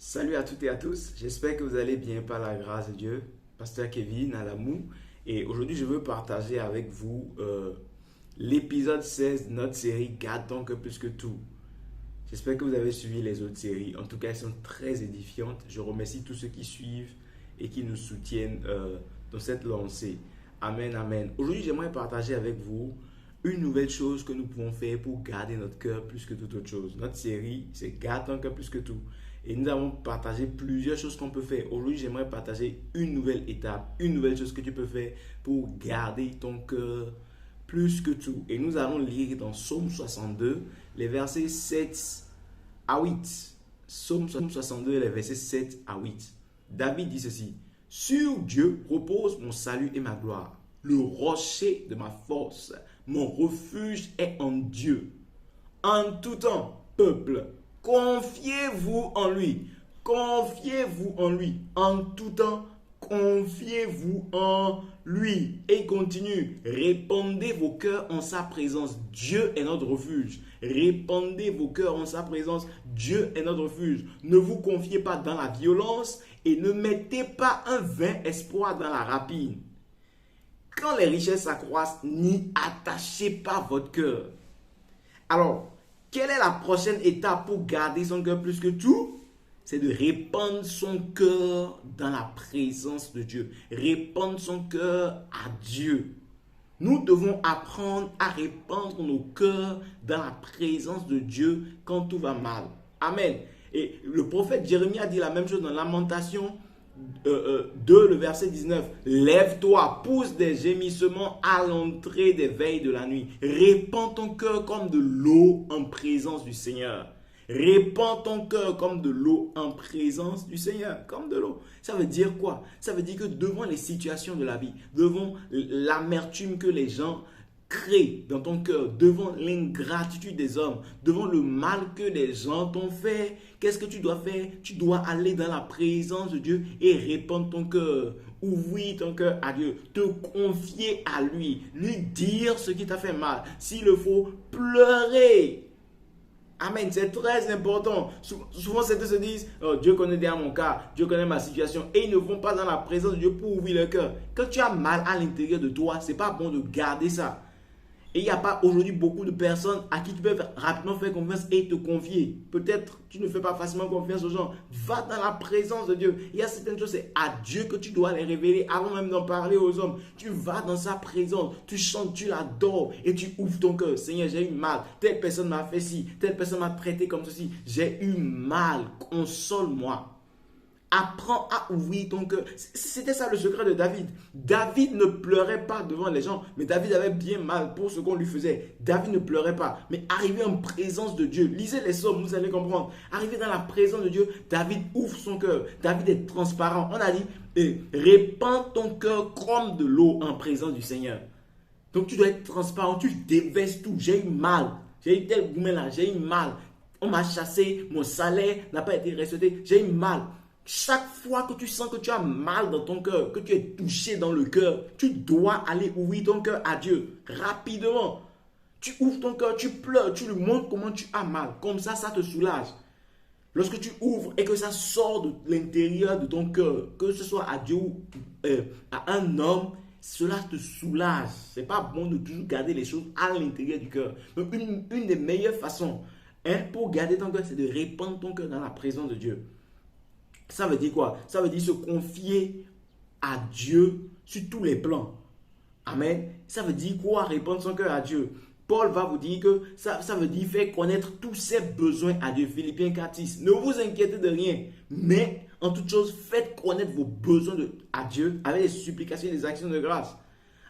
Salut à toutes et à tous, j'espère que vous allez bien par la grâce de Dieu. Pasteur Kevin à l'amour. Et aujourd'hui, je veux partager avec vous l'épisode 16 de notre série Garde ton cœur plus que tout. J'espère que vous avez suivi les autres séries. En tout cas, elles sont très édifiantes. Je remercie tous ceux qui suivent et qui nous soutiennent dans cette lancée. Amen, amen. Aujourd'hui, j'aimerais partager avec vous une nouvelle chose que nous pouvons faire pour garder notre cœur plus que toute autre chose. Notre série, c'est Garde ton cœur plus que tout. Et nous avons partagé plusieurs choses qu'on peut faire. Aujourd'hui, j'aimerais partager une nouvelle étape, une nouvelle chose que tu peux faire pour garder ton cœur plus que tout. Et nous allons lire dans Psaume 62, les versets 7 à 8. Psaume 62, les versets 7 à 8. David dit ceci: Sur Dieu repose mon salut et ma gloire, le rocher de ma force. Mon refuge est en Dieu. En tout temps, peuple, confiez-vous en lui. Confiez-vous en lui. En tout temps, confiez-vous en lui. Et il continue. Répandez vos cœurs en sa présence. Dieu est notre refuge. Répandez vos cœurs en sa présence. Dieu est notre refuge. Ne vous confiez pas dans la violence et ne mettez pas un vain espoir dans la rapine. Quand les richesses s'accroissent, n'y attachez pas votre cœur. Alors, quelle est la prochaine étape pour garder son cœur plus que tout? C'est de répandre son cœur dans la présence de Dieu. Répandre son cœur à Dieu. Nous devons apprendre à répandre nos cœurs dans la présence de Dieu quand tout va mal. Amen. Et le prophète Jérémie a dit la même chose dans Lamentation 2, le verset 19. Lève-toi, pousse des gémissements à l'entrée des veilles de la nuit. Répands ton cœur comme de l'eau en présence du Seigneur. Répands ton cœur comme de l'eau en présence du Seigneur. Comme de l'eau. Ça veut dire quoi? Ça veut dire que devant les situations de la vie, devant l'amertume que les gens créent dans ton cœur, devant l'ingratitude des hommes, devant le mal que les gens t'ont fait, qu'est-ce que tu dois faire? Tu dois aller dans la présence de Dieu et répandre ton cœur. Ouvrir ton cœur à Dieu, te confier à lui, lui dire ce qui t'a fait mal. S'il le faut, pleurer. Amen, c'est très important. Souvent, certains se disent, oh, Dieu connaît déjà mon cas, Dieu connaît ma situation, et ils ne vont pas dans la présence de Dieu pour ouvrir leur cœur. Quand tu as mal à l'intérieur de toi, ce n'est pas bon de garder ça. Et il n'y a pas aujourd'hui beaucoup de personnes à qui tu peux rapidement faire confiance et te confier. Peut-être tu ne fais pas facilement confiance aux gens. Va dans la présence de Dieu. Il y a certaines choses, c'est à Dieu que tu dois les révéler avant même d'en parler aux hommes. Tu vas dans sa présence, tu chantes, tu l'adores et tu ouvres ton cœur. Seigneur, j'ai eu mal. Telle personne m'a fait ci, telle personne m'a traité comme ceci. J'ai eu mal. Console-moi. Apprends à ouvrir ton cœur. C'était ça le secret de David. David ne pleurait pas devant les gens, mais David avait bien mal pour ce qu'on lui faisait. David ne pleurait pas, mais arrivé en présence de Dieu, lisez les psaumes, vous allez comprendre. Arrivé dans la présence de Dieu, David ouvre son cœur. David est transparent. On a dit, répands ton cœur comme de l'eau en présence du Seigneur. Donc tu dois être transparent, tu déverses tout. J'ai eu mal. J'ai eu tel gourmet là, j'ai eu mal. On m'a chassé, mon salaire n'a pas été reçu. J'ai eu mal. Chaque fois que tu sens que tu as mal dans ton cœur, que tu es touché dans le cœur, tu dois aller ouvrir ton cœur à Dieu rapidement. Tu ouvres ton cœur, tu pleures, tu lui montres comment tu as mal. Comme ça te soulage. Lorsque tu ouvres et que ça sort de l'intérieur de ton cœur, que ce soit à Dieu ou à un homme, cela te soulage. Ce n'est pas bon de toujours garder les choses à l'intérieur du cœur. Donc une des meilleures façons pour garder ton cœur, c'est de répandre ton cœur dans la présence de Dieu. Ça veut dire quoi? Ça veut dire se confier à Dieu sur tous les plans. Amen. Ça veut dire quoi? Répondre son cœur à Dieu. Paul va vous dire que ça veut dire faire connaître tous ses besoins à Dieu. Philippiens 4:6. Ne vous inquiétez de rien, mais en toute chose, faites connaître vos besoins à Dieu avec des supplications et des actions de grâce.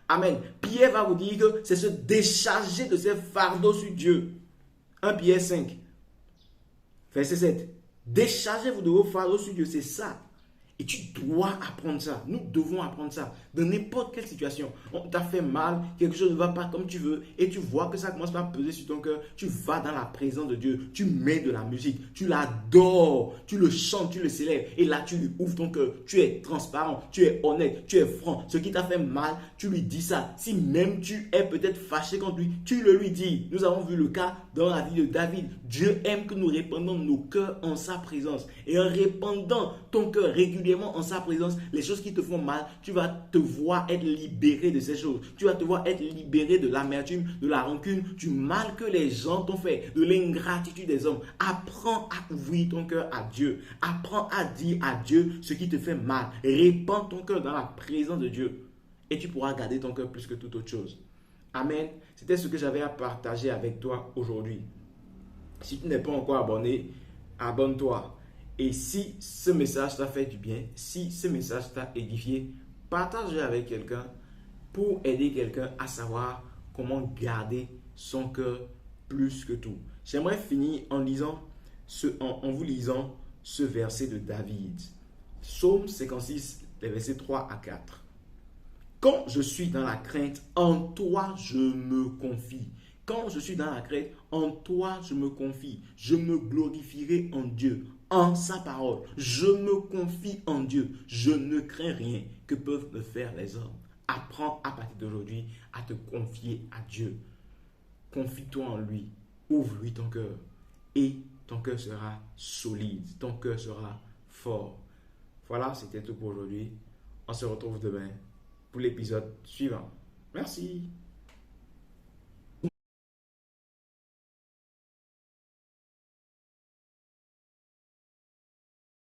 Amen. Pierre va vous dire que c'est se décharger de ses fardeaux sur Dieu. 1 Pierre 5, verset 7. Déchargez-vous de vos fardeaux sur Dieu, c'est ça. Et tu dois apprendre ça. Nous devons apprendre ça. Dans n'importe quelle situation. On t'a fait mal, quelque chose ne va pas comme tu veux, et tu vois que ça commence à peser sur ton cœur. Tu vas dans la présence de Dieu. Tu mets de la musique. Tu l'adores. Tu le chantes, tu le célèbres. Et là, tu lui ouvres ton cœur. Tu es transparent. Tu es honnête. Tu es franc. Ce qui t'a fait mal, tu lui dis ça. Si même tu es peut-être fâché contre lui, tu le lui dis. Nous avons vu le cas dans la vie de David. Dieu aime que nous répandons nos cœurs en sa présence. Et en répandant ton cœur régulièrement en sa présence, les choses qui te font mal, tu vas te voir être libéré de ces choses. Tu vas te voir être libéré de l'amertume, de la rancune, du mal que les gens t'ont fait, de l'ingratitude des hommes. Apprends à ouvrir ton cœur à Dieu. Apprends à dire à Dieu ce qui te fait mal. Répands ton cœur dans la présence de Dieu. Et tu pourras garder ton cœur plus que toute autre chose. Amen. C'était ce que j'avais à partager avec toi aujourd'hui. Si tu n'es pas encore abonné, abonne-toi. Et si ce message t'a fait du bien, si ce message t'a édifié, partage-le avec quelqu'un pour aider quelqu'un à savoir comment garder son cœur plus que tout. J'aimerais finir en vous lisant ce verset de David. Psaume 56, les versets 3 à 4. Quand je suis dans la crainte, en toi je me confie. Quand je suis dans la crainte, en toi je me confie. Je me glorifierai en Dieu, en sa parole. Je me confie en Dieu. Je ne crains rien que peuvent me faire les hommes. Apprends à partir d'aujourd'hui à te confier à Dieu. Confie-toi en lui. Ouvre-lui ton cœur. Et ton cœur sera solide. Ton cœur sera fort. Voilà, c'était tout pour aujourd'hui. On se retrouve demain pour l'épisode suivant. Merci.